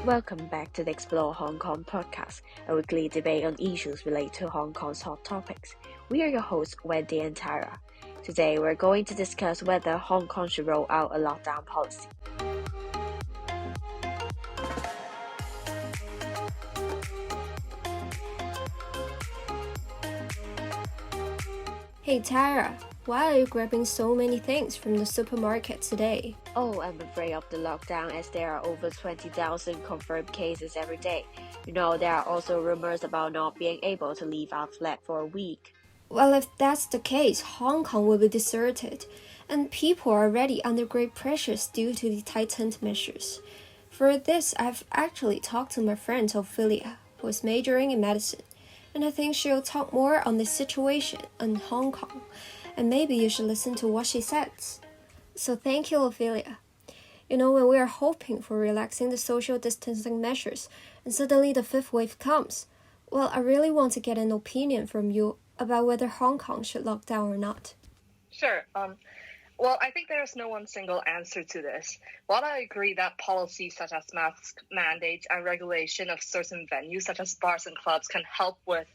Welcome back to the Explore Hong Kong podcast, a weekly debate on issues related to Hong Kong's hot topics. We are your hosts, Wendy and Thira. Today, we're going to discuss whether Hong Kong should roll out a lockdown policy. Hey Tara, why are you grabbing so many things from the supermarket today? Oh, I'm afraid of the lockdown as there are over 20,000 confirmed cases every day. You know, there are also rumors about not being able to leave our flat for a week. Well, if that's the case, Hong Kong will be deserted, and people are already under great pressures due to the tightened measures. For this, I've actually talked to my friend Ophelia, who is majoring in medicine, and I think she'll talk more on the situation in Hong Kong, and maybe you should listen to what she says. So thank you, Ophelia. You know, when we are hoping for relaxing the social distancing measures, and suddenly the fifth wave comes, well, I really want to get an opinion from you about whether Hong Kong should lock down or not. Sure. Well, I think there's no one single answer to this. While I agree that policies such as mask mandates and regulation of certain venues such as bars and clubs can help with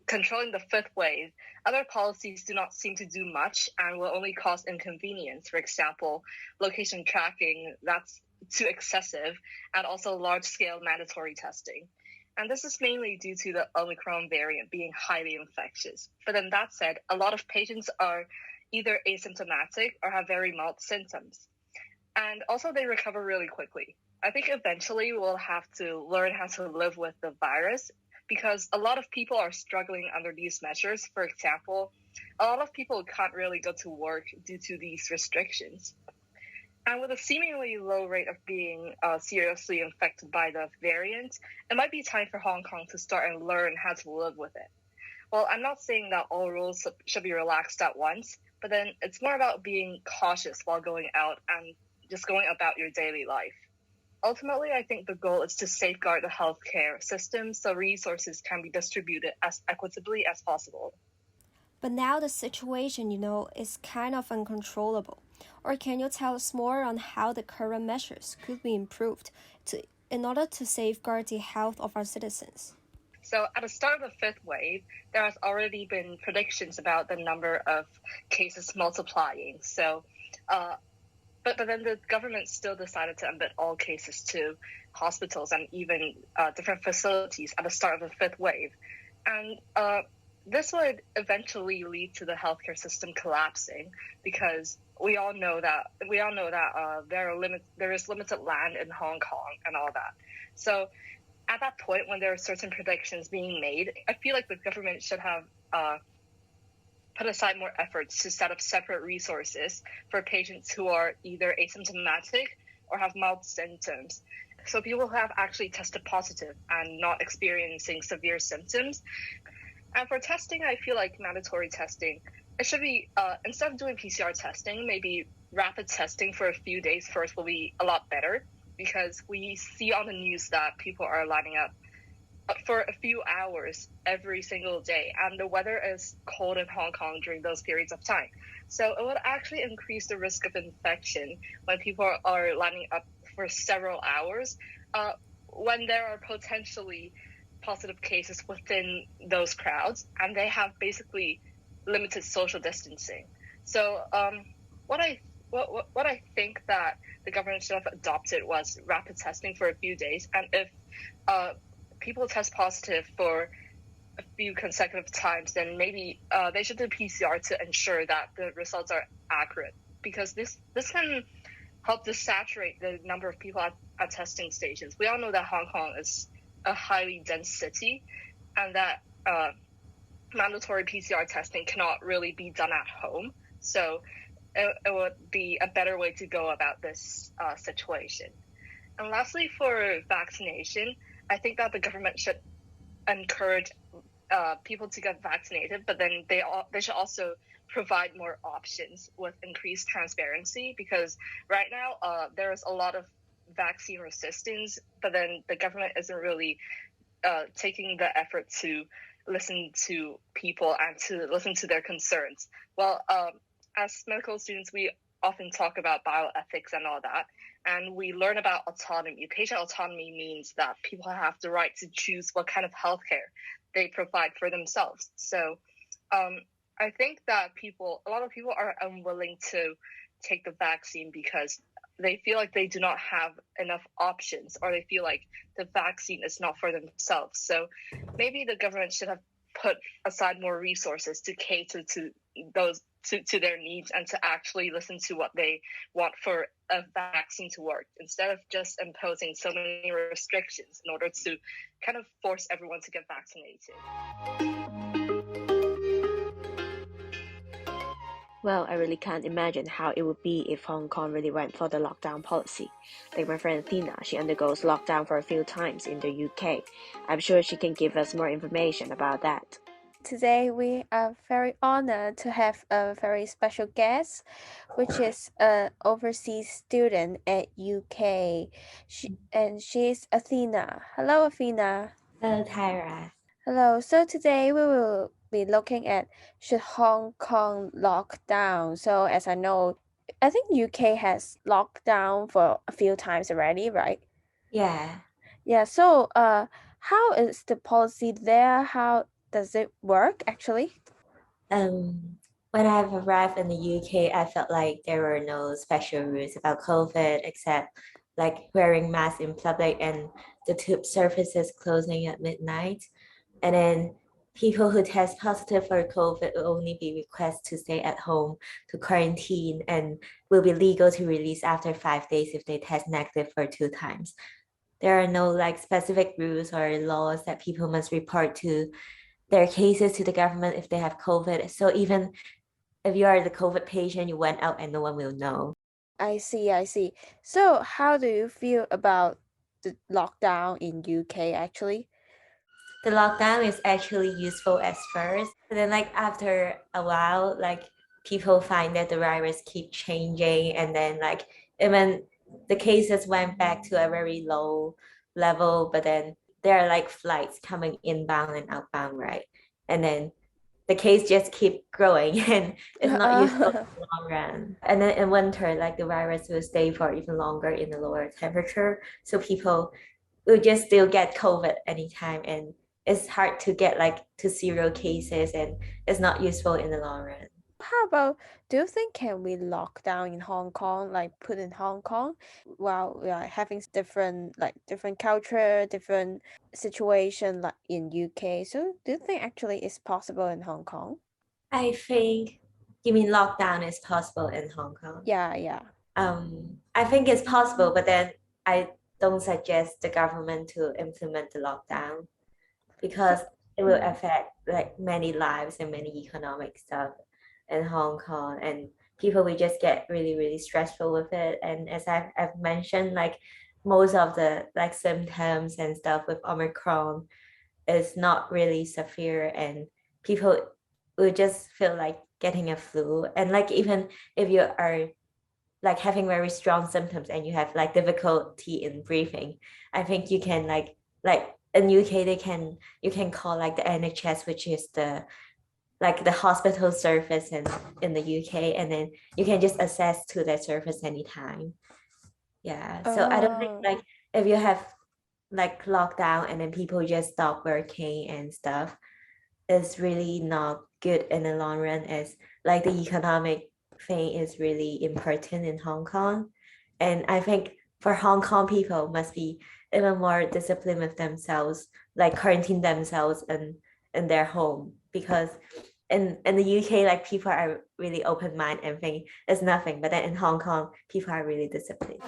controlling the fifth wave, other policies do not seem to do much and will only cause inconvenience. For example, location tracking, that's too excessive, and also large-scale mandatory testing. And this is mainly due to the Omicron variant being highly infectious. But then that said, a lot of patients are either asymptomatic or have very mild symptoms. And also they recover really quickly. I think eventually we'll have to learn how to live with the virus because a lot of people are struggling under these measures. For example, a lot of people can't really go to work due to these restrictions. And with a seemingly low rate of being seriously infected by the variant, it might be time for Hong Kong to start and learn how to live with it. Well, I'm not saying that all rules should be relaxed at once, but then it's more about being cautious while going out and just going about your daily life. Ultimately, I think the goal is to safeguard the healthcare system so resources can be distributed as equitably as possible. But now the situation, is kind of uncontrollable. Or can you tell us more on how the current measures could be improved in order to safeguard the health of our citizens? So at the start of the fifth wave, there has already been predictions about the number of cases multiplying. So, but then the government still decided to admit all cases to hospitals and even different facilities at the start of the fifth wave. And this would eventually lead to the healthcare system collapsing because we all know that there is limited land in Hong Kong and all that. So at that point, when there are certain predictions being made, I feel like the government should have put aside more efforts to set up separate resources for patients who are either asymptomatic or have mild symptoms. So people who have actually tested positive and not experiencing severe symptoms. And for testing, I feel like mandatory testing, it should be, instead of doing PCR testing, maybe rapid testing for a few days first will be a lot better because we see on the news that people are lining up for a few hours every single day. And the weather is cold in Hong Kong during those periods of time. So it would actually increase the risk of infection when people are lining up for several hours when there are potentially positive cases within those crowds, and they have basically limited social distancing. So what I think that the government should have adopted was rapid testing for a few days, and if people test positive for a few consecutive times, then maybe they should do PCR to ensure that the results are accurate, because this can help to saturate the number of people at testing stations. We all know that Hong Kong is a highly dense city, and that mandatory PCR testing cannot really be done at home. So it would be a better way to go about this situation. And lastly, for vaccination, I think that the government should encourage people to get vaccinated, but then they should also provide more options with increased transparency, because right now there is a lot of vaccine resistance, but then the government isn't really taking the effort to listen to people and to listen to their concerns. Well, as medical students, we often talk about bioethics and all that, and we learn about autonomy. Patient autonomy means that people have the right to choose what kind of healthcare they provide for themselves. So I think that a lot of people are unwilling to take the vaccine because they feel like they do not have enough options, or they feel like the vaccine is not for themselves. So maybe the government should have put aside more resources to cater to those to their needs, and to actually listen to what they want for a vaccine to work, instead of just imposing so many restrictions in order to kind of force everyone to get vaccinated. Well, I really can't imagine how it would be if Hong Kong really went for the lockdown policy. Like my friend Thina, she undergoes lockdown for a few times in the UK. I'm sure she can give us more information about that. Today we are very honored to have a very special guest, which is an overseas student at UK. She's Athena. Hello, Athena. Hello, Tyra. Hello. So today we will be looking at should Hong Kong lock down. So as I know, I think UK has locked down for a few times already, right? Yeah. Yeah. So how is the policy there? How does it work actually? When I've arrived in the UK, I felt like there were no special rules about COVID except like wearing masks in public and the tube services closing at midnight. And then people who test positive for COVID will only be requested to stay at home to quarantine and will be legal to release after 5 days if they test negative for 2 times. There are no like specific rules or laws that people must report to their cases to the government if they have COVID. So even if you are the COVID patient, you went out and no one will know. I see. So how do you feel about the lockdown in UK actually? The lockdown is actually useful at first, but then like after a while, like people find that the virus keep changing, and then like even the cases went back to a very low level, but then there are like flights coming inbound and outbound, right? And then the case just keep growing and it's not useful in the long run. And then in winter, like the virus will stay for even longer in the lower temperature. So people will just still get COVID anytime, and it's hard to get like to 0 cases, and it's not useful in the long run. How about, do you think can we lock down in Hong Kong, like put in Hong Kong, while we are having different culture, different situation like in UK? So do you think actually it's possible in Hong Kong? I think you mean lockdown is possible in Hong Kong. Yeah. I think it's possible, but then I don't suggest the government to implement the lockdown because it will affect like many lives and many economic stuff in Hong Kong, and people will just get really, really stressful with it. And as I've mentioned, like most of the like symptoms and stuff with Omicron is not really severe, and people will just feel like getting a flu. And like even if you are like having very strong symptoms and you have like difficulty in breathing, I think you can like in UK you can call like the NHS, which is the like the hospital service in the UK, and then you can just access to that service anytime. Yeah. So I don't think like if you have like lockdown and then people just stop working and stuff, is really not good in the long run, as like the economic thing is really important in Hong Kong. And I think for Hong Kong people must be even more disciplined with themselves, like quarantine themselves in their home, because in the UK, like people are really open minded and think it's nothing. But then in Hong Kong, people are really disciplined.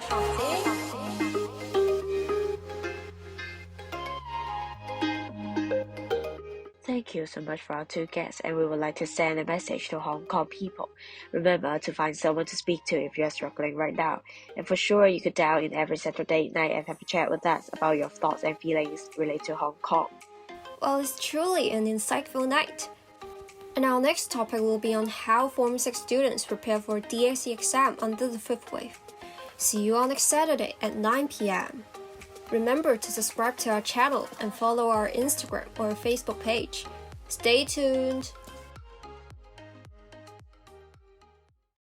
Thank you so much for our two guests, and we would like to send a message to Hong Kong people. Remember to find someone to speak to if you are struggling right now. And for sure, you could dial in every Saturday night and have a chat with us about your thoughts and feelings related to Hong Kong. Well, it's truly an insightful night. And our next topic will be on how Form 6 students prepare for DSE exam under the 5th wave. See you on next Saturday at 9 p.m. Remember to subscribe to our channel and follow our Instagram or Facebook page. Stay tuned!